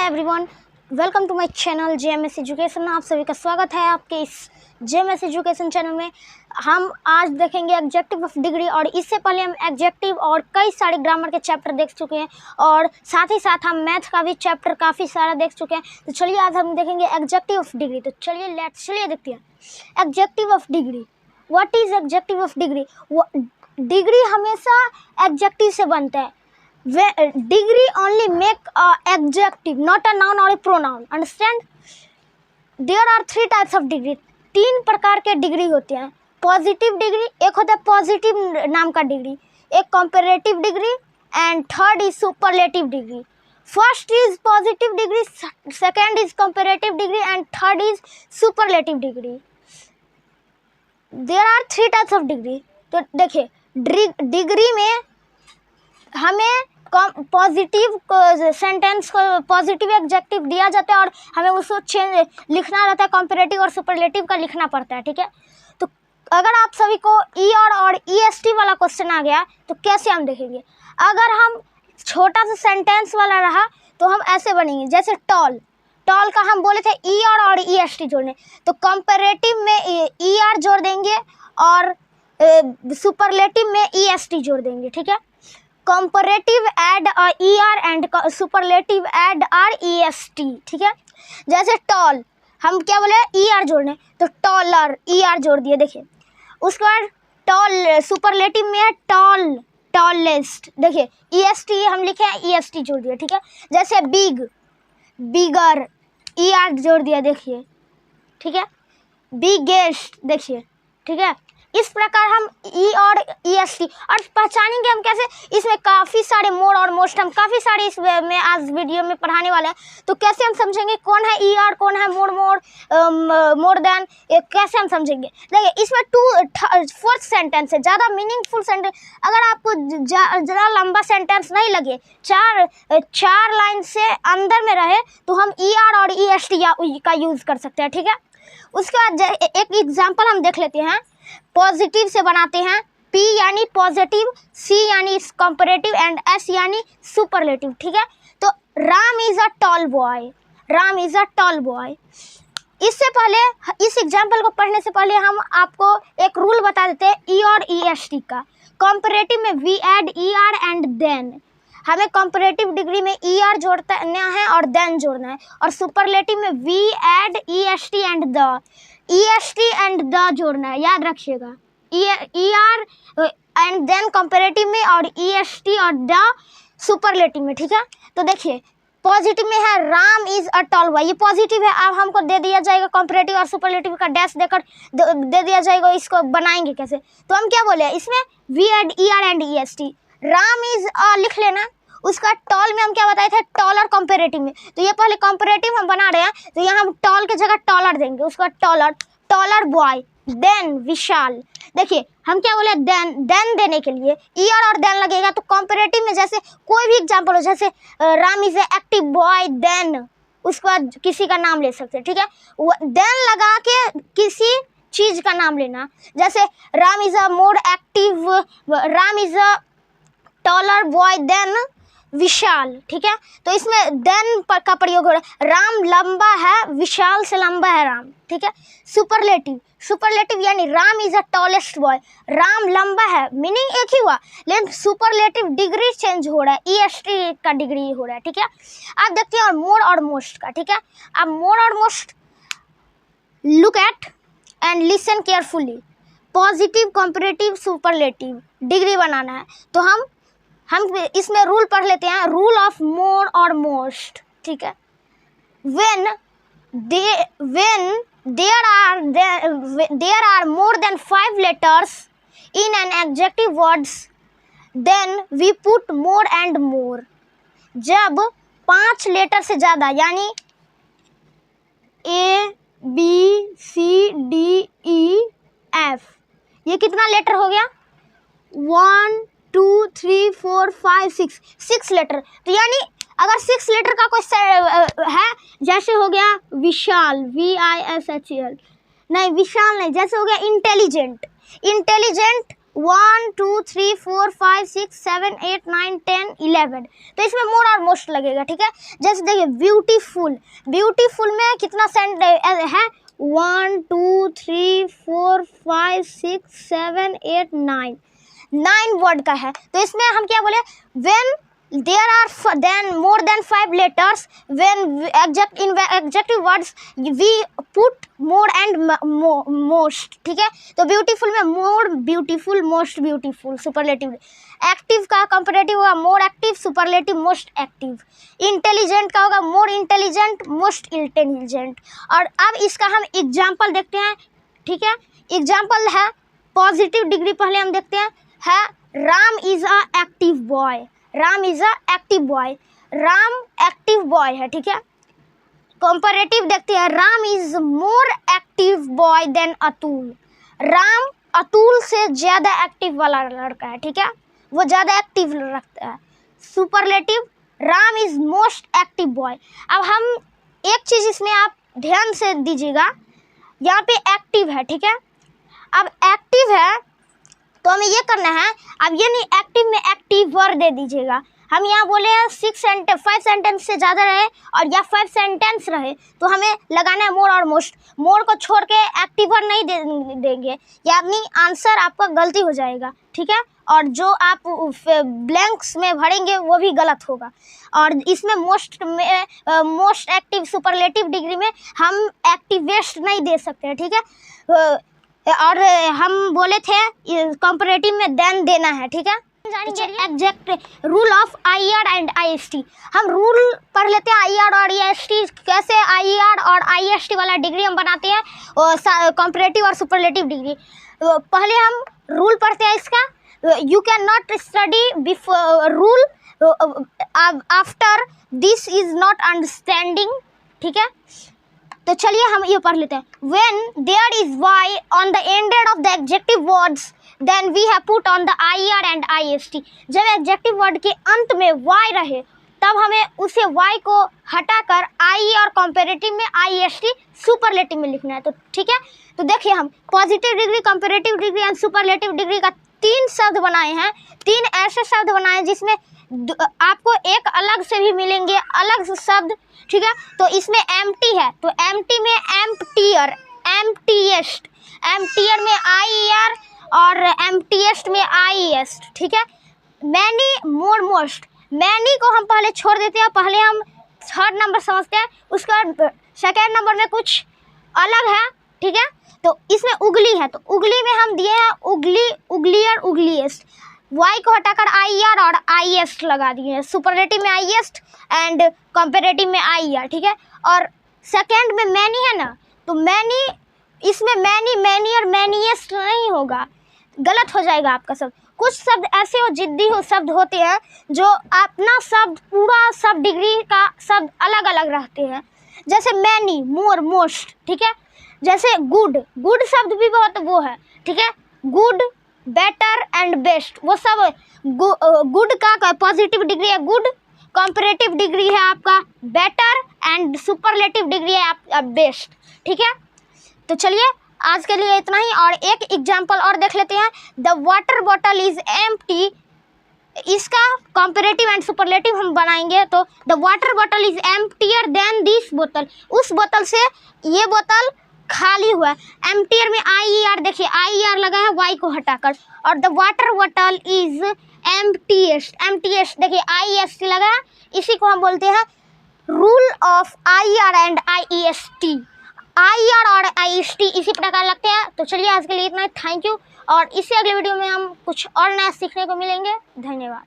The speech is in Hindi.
Hi everyone, welcome to my channel JMS education. आप सभी का स्वागत है आपके इस जेएमएस एजुकेशन चैनल में। हम आज देखेंगे एडजेक्टिव ऑफ डिग्री, और इससे पहले हम एडजेक्टिव और कई सारे ग्रामर के चैप्टर देख चुके हैं, और साथ ही साथ हम मैथ का भी चैप्टर काफ़ी सारा देख चुके हैं। तो चलिए आज हम देखेंगे एडजेक्टिव ऑफ डिग्री। तो चलिए देखते हैं adjective of degree. What is adjective of degree? Degree हमेशा एडजेक्टिव से बनता है। Degree only make a adjective, not a noun or a pronoun. Understand? There are 3 types of degree. 3 प्रकार के डिग्री होते हैं। पॉजिटिव डिग्री, एक होता है पॉजिटिव नाम का डिग्री, एक comparative degree, and third is superlative degree. First is positive degree, second is comparative degree, and third is superlative degree. There are 3 types of degree. तो देखिए, डिग्री में हमें पॉजिटिव सेंटेंस को पॉजिटिव एडजेक्टिव दिया जाता है और हमें उसको लिखना रहता है। कंपैरेटिव और सुपरलेटिव का लिखना पड़ता है, ठीक है। तो अगर आप सभी को ई और ईएसटी वाला क्वेश्चन आ गया तो कैसे हम देखेंगे। अगर हम छोटा सा सेंटेंस वाला रहा तो हम ऐसे बनेंगे, जैसे टॉल का हम बोले थे ई और ईएसटी जोड़ने, तो कंपैरेटिव में ई आर जोड़ देंगे और सुपरलेटिव में ईएसटी जोड़ देंगे, ठीक है। Comparative add E R and superlative add R E S T, ठीक है। जैसे टॉल हम क्या बोले, ई आर जोड़ने, तो टॉलर ई आर जोड़ दिए। देखिए उसके बाद टॉल सुपरलेटिव में है टॉलेस्ट, देखिए ई एस टी हम लिखे हैं, ई एस टी जोड़ दिया, ठीक है। जैसे बिगर ई आर जोड़ दिया, देखिए, ठीक है। बिगेस्ट, देखिए, ठीक है। इस प्रकार हम ई और ई एस टी और पहचानेंगे हम कैसे। इसमें काफ़ी सारे मोर और मोस्ट हम काफ़ी सारे इसमें आज वीडियो में पढ़ाने वाले हैं। तो कैसे हम समझेंगे कौन है ई आर, कौन है मोर देन, कैसे हम समझेंगे। देखिए इसमें 4th सेंटेंस है, ज़्यादा मीनिंगफुल सेंटेंस। अगर आपको ज़्यादा लंबा सेंटेंस नहीं लगे, 4 लाइन से अंदर में रहे, तो हम ई आर और ई एस टी का यूज़ कर सकते हैं, ठीक है। उसके बाद एक एग्जाम्पल हम देख लेते हैं। पॉजिटिव से बनाते हैं, P यानी पॉजिटिव, C यानी कंपैरेटिव, एंड S यानी सुपरलेटिव, ठीक है। तो Ram is a tall boy. इससे पहले, इस एग्जाम्पल को पढ़ने से पहले हम आपको एक रूल बता देते हैं ई और ई एस टी का। कंपैरेटिव में we add E R and then, हमें कंपैरेटिव डिग्री में ई आर जोड़ना है और देन जोड़ना है, और सुपरलेटिव में we add E S T and the, E S T and the जोड़ना है, याद रखिएगा। E R and then comparative में, और ई एस टी और द सुपरलेटिव में, ठीक है। तो देखिए पॉजिटिव में है Ram is a tall boy, ये पॉजिटिव है। अब हमको दे दिया जाएगा कंपैरेटिव और सुपरलेटिव का डैश देकर दे दिया जाएगा। इसको बनाएंगे कैसे, तो हम क्या बोले, इसमें we add E R and E S T, Ram is लिख लेना। उसका टॉल में हम क्या बताए थे, टॉल और कंपैरेटिव में, तो ये पहले कंपैरेटिव हम बना रहे हैं, तो यहाँ हम टॉल की जगह टॉलर देंगे। उसका टॉलर बॉय, देन विशाल। देखिए हम क्या बोले, देन देने के लिए ई आर और देन लगेगा। तो कंपैरेटिव में जैसे कोई भी एग्जांपल हो, जैसे Ram is a active boy, then उसके बाद किसी का नाम ले सकते हैं, ठीक है। देन लगा के किसी चीज़ का नाम लेना, जैसे Ram is a more active, Ram is a taller boy than Vishal, ठीक है। तो इसमें देन का प्रयोग हो रहा है। राम लंबा है, विशाल से लंबा है राम, ठीक है। सुपरलेटिव यानी Ram is a tallest boy, Ram लंबा है, मीनिंग एक ही हुआ, लेकिन सुपरलेटिव डिग्री चेंज हो रहा है, ई एस टी का डिग्री हो रहा है, ठीक है। आप देखते हैं और मोर और मोस्ट का, ठीक है। अब मोर और most look at and listen carefully. Positive, comparative, superlative degree बनाना है, तो हम इसमें रूल पढ़ लेते हैं। रूल ऑफ मोर और मोस्ट, ठीक है। when there are more than 5 letters in an adjective words, then we put more and more. जब 5 लेटर से ज़्यादा, यानी A B C D E F, ये कितना लेटर हो गया, 1 2 3 4 5 6 लेटर। तो यानी अगर 6 लेटर का कोई है, जैसे हो गया विशाल, VISHAL, नहीं विशाल नहीं, जैसे हो गया इंटेलिजेंट 1 2 3 4 5 6 7 8 9 10 11, तो इसमें मोर और मोस्ट लगेगा, ठीक है। जैसे देखिए ब्यूटीफुल, ब्यूटीफुल में कितना सेंट है, 1 2 3 4 5 6 7 8 9 वर्ड का है। तो इसमें हम क्या बोले, when there are then more than 5 letters, when in adjective words we put more and most, ठीक है। तो ब्यूटीफुल में more beautiful, most beautiful, superlative. Active का कंपैरेटिव होगा more active, superlative most active। Intelligent का होगा more intelligent, most intelligent। और अब इसका हम एग्जाम्पल देखते हैं, ठीक है। एग्जाम्पल है पॉजिटिव डिग्री, पहले हम देखते हैं, है Ram is a active boy, Ram is a active boy, Ram active boy है, ठीक है। कंपैरेटिव देखते हैं, Ram is more active boy than Atul, Ram Atul से ज़्यादा एक्टिव वाला लड़का है, ठीक है, वो ज़्यादा एक्टिव रखता है। Superlative, Ram is most active boy. अब हम एक चीज़ इसमें आप ध्यान से दीजिएगा, यहाँ पे एक्टिव है, ठीक है। अब एक्टिव है तो हमें ये करना है, अब ये नहीं एक्टिव में एक्टिव वर्ड दे दीजिएगा। हम यहाँ बोले 5 सेंटेंस से ज़्यादा रहे और या 5 सेंटेंस रहे तो हमें लगाना है मोर और मोस्ट। मोर को छोड़ के एक्टिव वर्ड नहीं देंगे, यानी आंसर आपका गलती हो जाएगा, ठीक है। और जो आप ब्लैंक्स में भरेंगे वो भी गलत होगा। और इसमें मोस्ट एक्टिव सुपरलेटिव डिग्री में हम एक्टिवेस्ट नहीं दे सकते, ठीक है। और हम बोले थे कंपैरेटिव में देन देना है, ठीक है। जानेंगे exact rule of IER and IST। हम रूल पढ़ लेते हैं IER और IST, कैसे IER और IST वाला डिग्री हम बनाते हैं, कंपैरेटिव और सुपरलेटिव डिग्री। पहले हम रूल पढ़ते हैं इसका, you can not study before rule after this is not understanding, ठीक है। तो चलिए हम ये पढ़ लेते हैं, when there is y on the ended of the adjective words then we have put on the IER and IST। जब एडजेक्टिव वर्ड के अंत में y रहे तब हमें उसे y को हटाकर IE और कंपैरेटिव में IST, सुपरलेटिव में लिखना है, तो ठीक है। तो देखिए हम positive degree, comparative degree and superlative degree का 3 शब्द बनाए हैं, 3 ऐसे शब्द बनाए हैं जिसमें आपको एक अलग से भी मिलेंगे अलग शब्द, ठीक है। तो इसमें एम्प्टी है, तो एम्प्टी में एम्प्टियर, एम्प्टीएस्ट, एम्प्टियर में IER और एम्प्टीएस्ट में IEST, ठीक है। मैनी, मोर, मोस्ट। मैनी को हम पहले छोड़ देते हैं, पहले हम 3rd नंबर समझते हैं, उसका 2nd नंबर में कुछ अलग है, ठीक है। तो इसमें उगली है, तो उगली में हम दिए हैं उगली, उगलियर, उगलीएस्ट। y को हटाकर IER और IEST लगा दिए हैं, सुपरलेटिव में IEST एंड कंपैरेटिव में IER, ठीक है। और सेकंड में मैनी है ना, तो मैनी, इसमें मैनी, मैनी और मैनीएस्ट नहीं होगा, गलत हो जाएगा आपका शब्द। कुछ शब्द ऐसे हो जिद्दी हो शब्द होते हैं जो अपना शब्द पूरा सब डिग्री का शब्द अलग अलग रहते हैं, जैसे मैनी, मोर, मोस्ट, ठीक है। जैसे गुड, गुड शब्द भी बहुत वो है, ठीक है। गुड, बेटर एंड बेस्ट, वो सब गुड का पॉजिटिव डिग्री है गुड, कंपैरेटिव डिग्री है आपका बेटर एंड सुपरलेटिव डिग्री है आपका बेस्ट, ठीक है। तो चलिए आज के लिए इतना ही, और एक एग्जांपल और देख लेते हैं। The water bottle is empty, इसका कंपैरेटिव एंड सुपरलेटिव हम बनाएंगे, तो the water bottle is emptier than this बोतल, उस बोतल से ये बोतल खाली हुआ है। एम्प्टियर में IER, देखिए IER लगा है y को हटाकर, और द वाटर बॉटल इज एम्प्टीएस्ट, एम्प्टीएस्ट देखिए IEST लगा है, इसी को हम बोलते हैं rule of IER and IEST। IER और IST इसी प्रकार लगते हैं। तो चलिए आज के लिए इतना, थैंक यू, और इससे अगले वीडियो में हम कुछ और नया सीखने को मिलेंगे। धन्यवाद।